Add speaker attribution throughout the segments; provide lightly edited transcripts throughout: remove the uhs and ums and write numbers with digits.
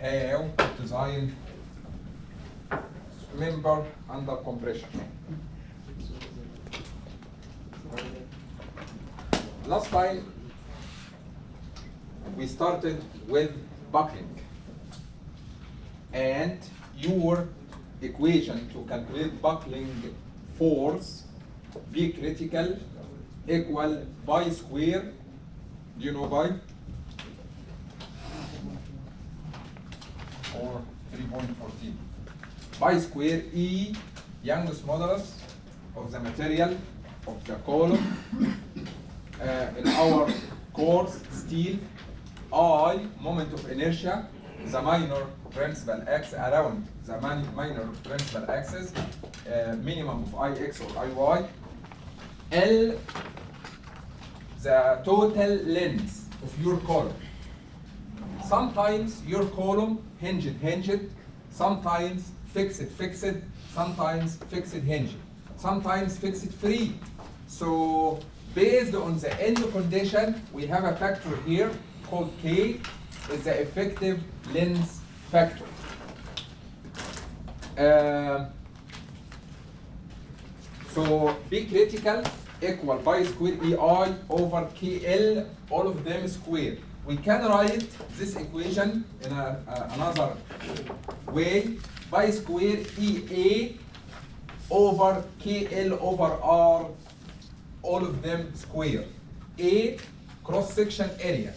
Speaker 1: how to design member under compression. Last time we started with buckling, and your equation to calculate buckling force B critical equal pi square. Do you know pi? Or 3.14. Pi square E Young's modulus of the material of the column. In our course, steel, I, moment of inertia, the minor principal axis around the minor principal axis, minimum of Ix or Iy, L, the total length of your column. Sometimes your column hinged, sometimes fixed, sometimes fixed hinged, sometimes fixed free. So based on the end condition, we have a factor here called K, is the effective length factor. So B critical equal pi square EI over KL, all of them squared. We can write this equation in another way. Pi square EA over KL over R, all of them square. A, cross-section area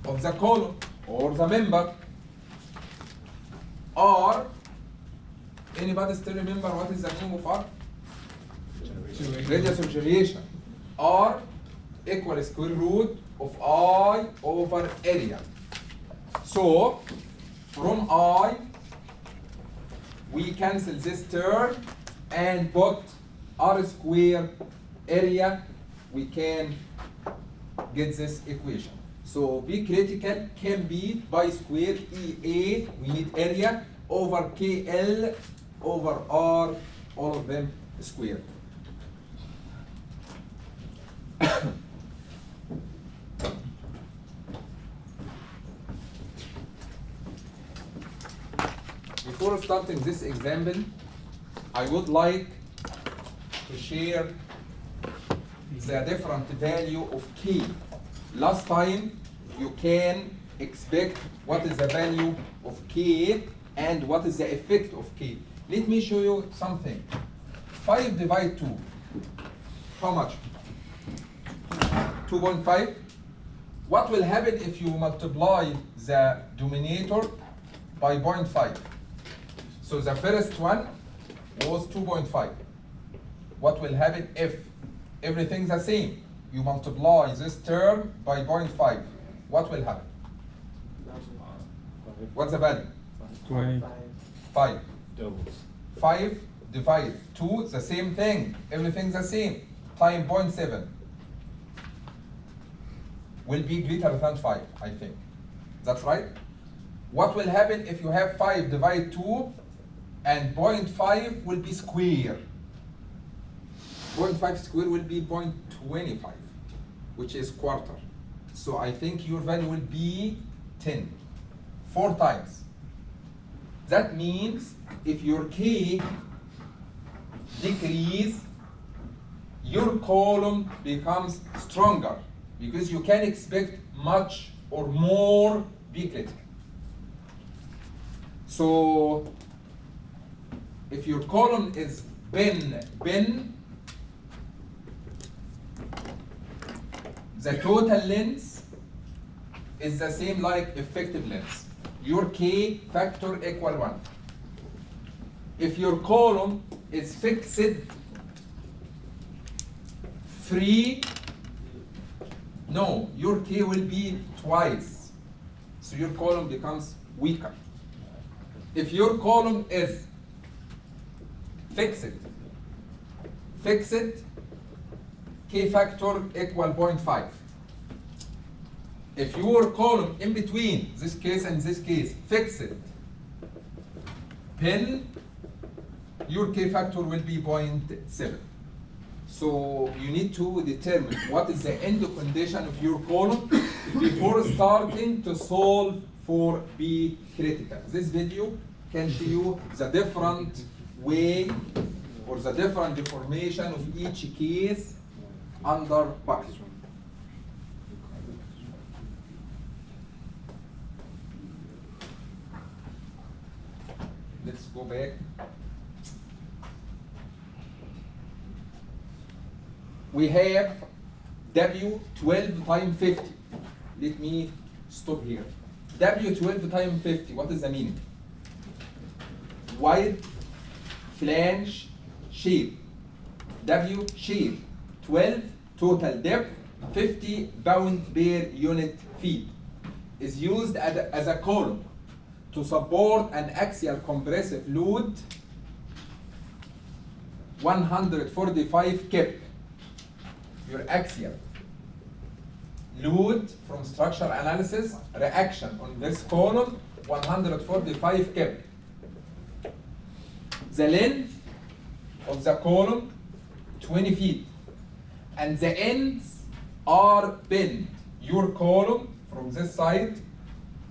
Speaker 1: of the column or the member. R, anybody still remember what is the name of R? Radius of gyration. R equal square root of I over area. So from I, we cancel this term and put R square area, we can get this equation. So B critical can be pi square EA, we need area, over KL over R, all of them squared. Before starting this example, I would like to share the different value of K. Last time, you can expect what is the value of K and what is the effect of K. Let me show you something. 5 divided 2, how much? 2.5. What will happen if you multiply the denominator by 0.5? So the first one was 2.5. What will happen if everything's the same? You multiply this term by 0.5. What will happen? What's the value?
Speaker 2: 20.
Speaker 1: 5.
Speaker 3: Doubles.
Speaker 1: 5 divided 2, the same thing. Everything's the same. Time 0.7 will be greater than 5, I think. That's right? What will happen if you have 5 divided 2 and 0.5 will be square? 0.5 square will be 0.25, which is quarter. So I think your value will be 10, 4 times. That means if your K decrease, your column becomes stronger because you can expect much or more B critical. So if your column is bin, the total length is the same like effective length. Your K factor equal 1. If your column is fixed free, no, your K will be twice. So your column becomes weaker. If your column is fixed, K factor equal 0.5. If your column in between this case and this case fixed, pin, your K factor will be 0.7. So you need to determine what is the end condition of your column before starting to solve for B critical. This video can show you the different way or the different deformation of each case under bucket. Let's go back. We have W12 times 50. Let me stop here. W12 times 50, what is the meaning? Wide flange shape. W shape. 12 total depth, 50 pound per unit feet. Is used as a column to support an axial compressive load 145 kip. Your axial load from structural analysis reaction on this column 145 kip. The length of the column 20 feet and the ends are bent. Your column from this side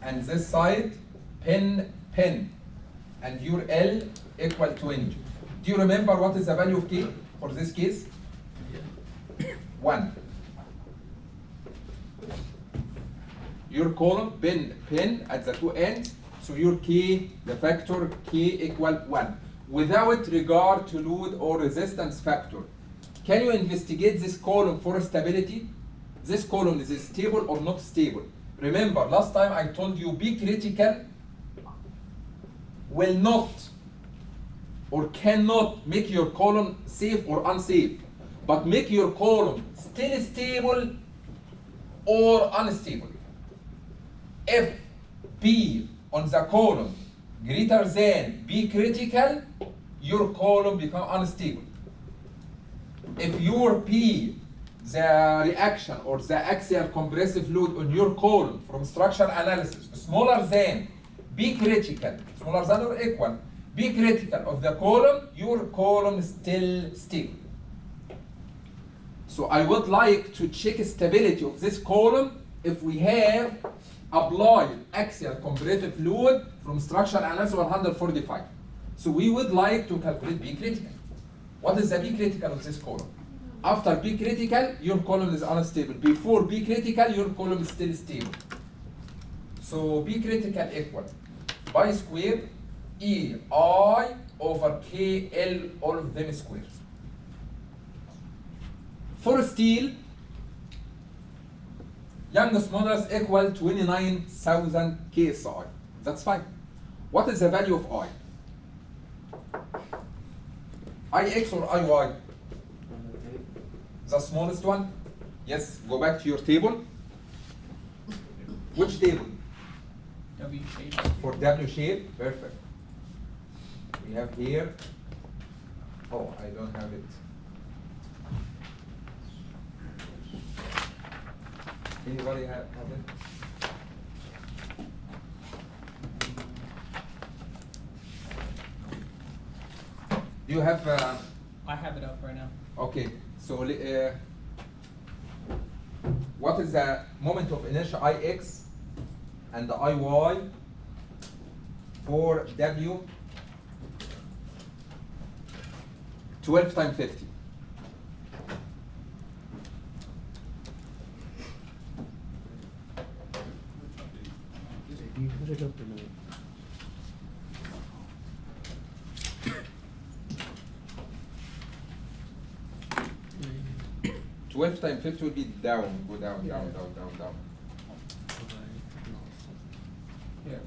Speaker 1: and this side pin and your L equal 20. Do you remember what is the value of K for this case? 1. Your column pin at the two ends, so your K, the factor K equal 1. Without regard to load or resistance factor, can you investigate this column for stability? This column is stable or not stable? Remember, last time I told you B critical will not or cannot make your column safe or unsafe, but make your column still stable or unstable. If B on the column greater than B critical, your column become unstable. If your P, the reaction or the axial compressive load on your column from structural analysis smaller than B critical, smaller than or equal, B critical of the column, your column is still stable. So I would like to check stability of this column if we have applied axial compressive load from structural analysis 145. So we would like to calculate B critical. What is the B critical of this column? After B critical, your column is unstable. Before B critical, your column is still stable. So B critical equal pi square EI over KL, all of them square. For steel, Young's modulus equal 29,000 KSI. That's fine. What is the value of I? IX or IY? The smallest one? Yes, go back to your table. Which table?
Speaker 2: W shape.
Speaker 1: For W shape, perfect. We have here, oh, I don't have it. Anybody have it? Do you have,
Speaker 2: I have it up right now.
Speaker 1: okay, so what is the moment of inertia IX and the IY for W 12 times 50?
Speaker 3: You put it up or not?
Speaker 1: 12 times 50 will be down, go down,
Speaker 2: Yeah.
Speaker 1: down, down, down, down.
Speaker 2: Here.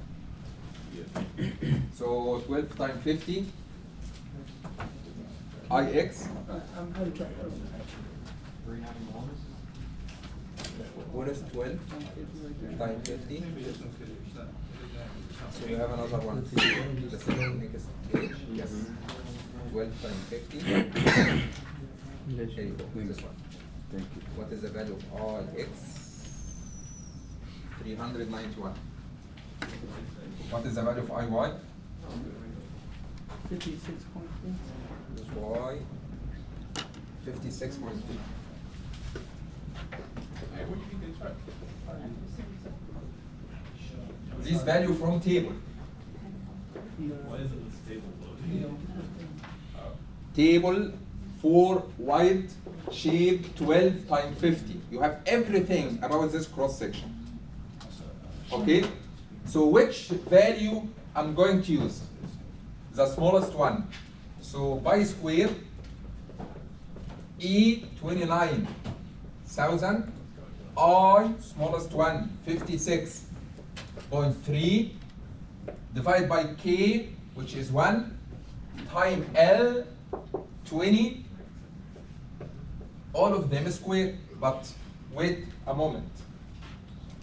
Speaker 1: So 12 times 50, IX,
Speaker 2: I'm having trouble.
Speaker 1: what is 12 times 50? So you have another one. The second next page, yes. 12 times 50. Here you go, this one.
Speaker 3: Thank you.
Speaker 1: What is the value of IX? 391. What is the value of IY?
Speaker 2: 56.3.
Speaker 1: Y 56.3. This value from table.
Speaker 3: Why isn't this table loaded?
Speaker 1: Table for white shape 12 times 50. You have everything about this cross section. Okay? So which value I'm going to use? The smallest one. So by square, E 29,000, I smallest one 56.3, divide by K, which is 1, time L 20, all of them square. But wait a moment.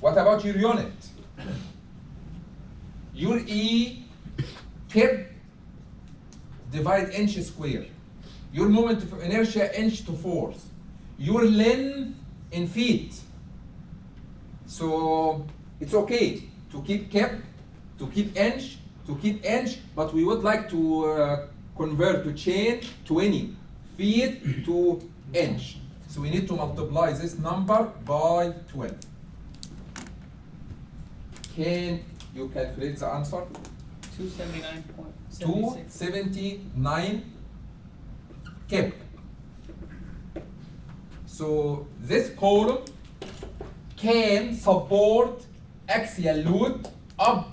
Speaker 1: What about your unit? Your E kib divide inch square. Your moment of inertia inch to force. Your length in feet. So it's okay to keep kib, to keep inch, but we would like to convert, to change 20 feet to inch. So we need to multiply this number by 12. Can you calculate the answer?
Speaker 2: 279.76.
Speaker 1: 279 kib. So this column can support axial load up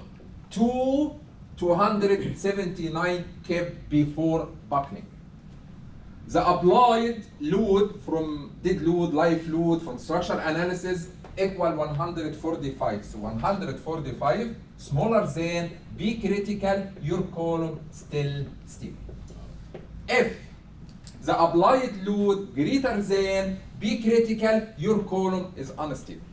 Speaker 1: to 279 kib before buckling. The applied load from dead load, life load, from structural analysis equal 145. So 145 smaller than B critical, your column still stable. If the applied load greater than B critical, your column is unstable.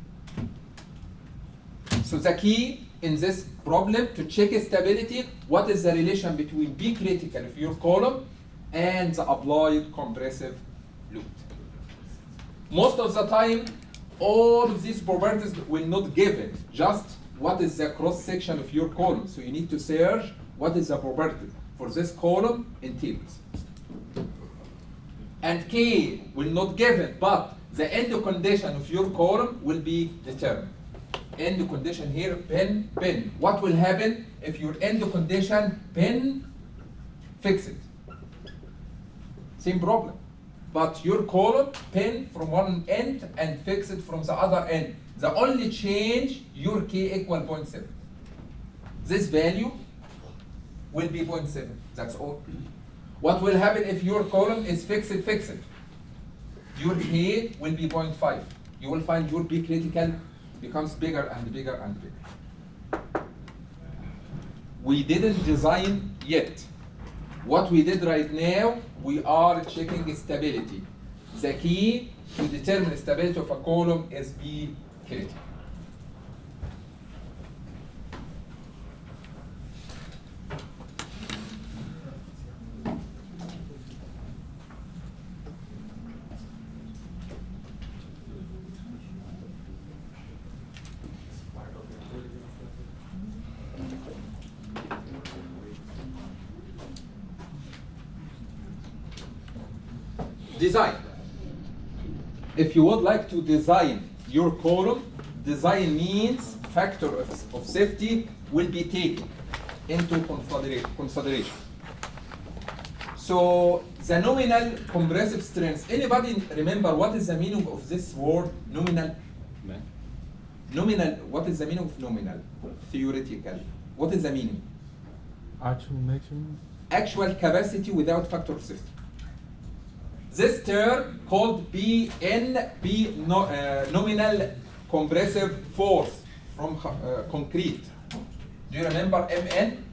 Speaker 1: So the key in this problem to check stability, what is the relation between B critical of your column and the applied compressive load? Most of the time, all of these properties will not give it, just what is the cross section of your column. So you need to search what is the property for this column in tables. And K will not give it, but the end condition of your column will be determined. End condition here, pin, pin. What will happen if your end condition, pin, fix it? Same problem. But your column, pin from one end and fix it from the other end. The only change, your K equal 0.7. This value will be 0.7, that's all. What will happen if your column is fixed? Your K will be 0.5. You will find your B critical becomes bigger and bigger and bigger. We didn't design yet. What we did right now, we are checking stability. The key to determine stability of a column is B critical. Design. If you would like to design your column, design means factor of safety will be taken into consideration. So the nominal compressive strength. Anybody remember what is the meaning of this word nominal? Nominal. What is the meaning of nominal? Theoretical. What is the meaning?
Speaker 4: Actual maximum.
Speaker 1: Actual capacity without factor of safety. This term called nominal compressive force from concrete. Do you remember MN?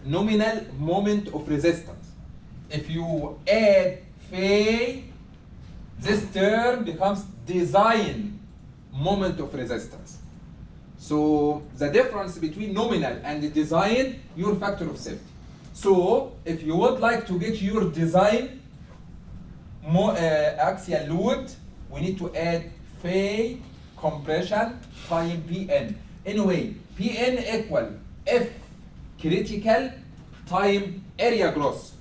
Speaker 1: Nominal moment of resistance. If you add phi, this term becomes design moment of resistance. So the difference between nominal and design, your factor of safety. So if you would like to get your design axial load, we need to add phi compression time Pn. Anyway, Pn equal F critical time area gross.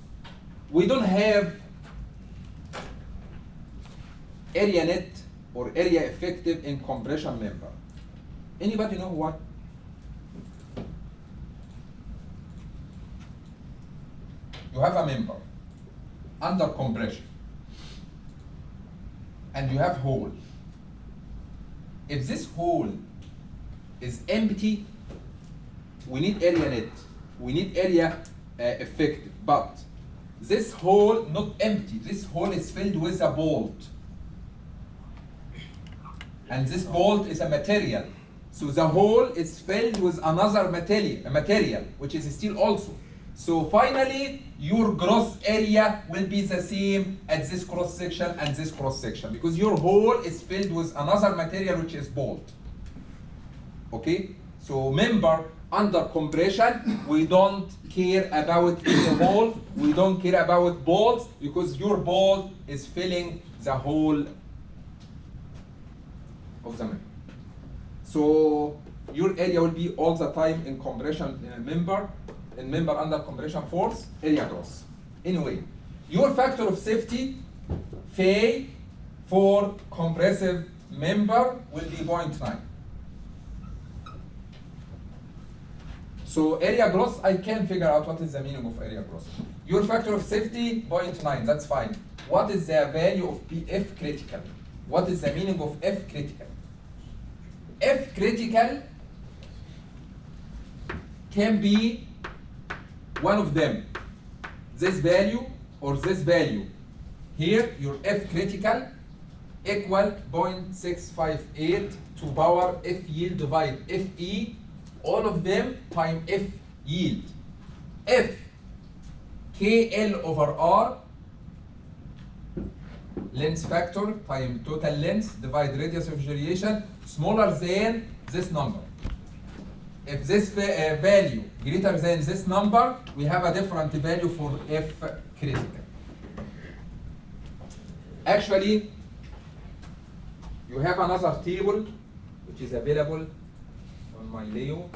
Speaker 1: We don't have area net or area effective in compression member. Anybody know what? You have a member under compression and you have hole. If this hole is empty, we need area net, we need area effective, but this hole not empty, this hole is filled with a bolt. And this bolt is a material. So the hole is filled with another material, which is steel also. So finally, your gross area will be the same at this cross section and this cross section, because your hole is filled with another material, which is bolt. Okay? So remember, under compression, we don't care about the hole, we don't care about bolts, because your bolt is filling the whole of the member. So your area will be all the time in compression member under compression force, area gross. Anyway, your factor of safety, phi, for compressive member will be 0.9. So area gross, I can figure out what is the meaning of area gross. Your factor of safety, 0.9, that's fine. What is the value of F critical? What is the meaning of F critical? F critical can be one of them, this value or this value. Here, your F critical equal 0.658 to power F yield divide Fe, all of them time F yield. F KL over R, length factor time total length divide radius of gyration, smaller than this number. If this value greater than this number, we have a different value for F critical. Actually, you have another table which is available on my Leo.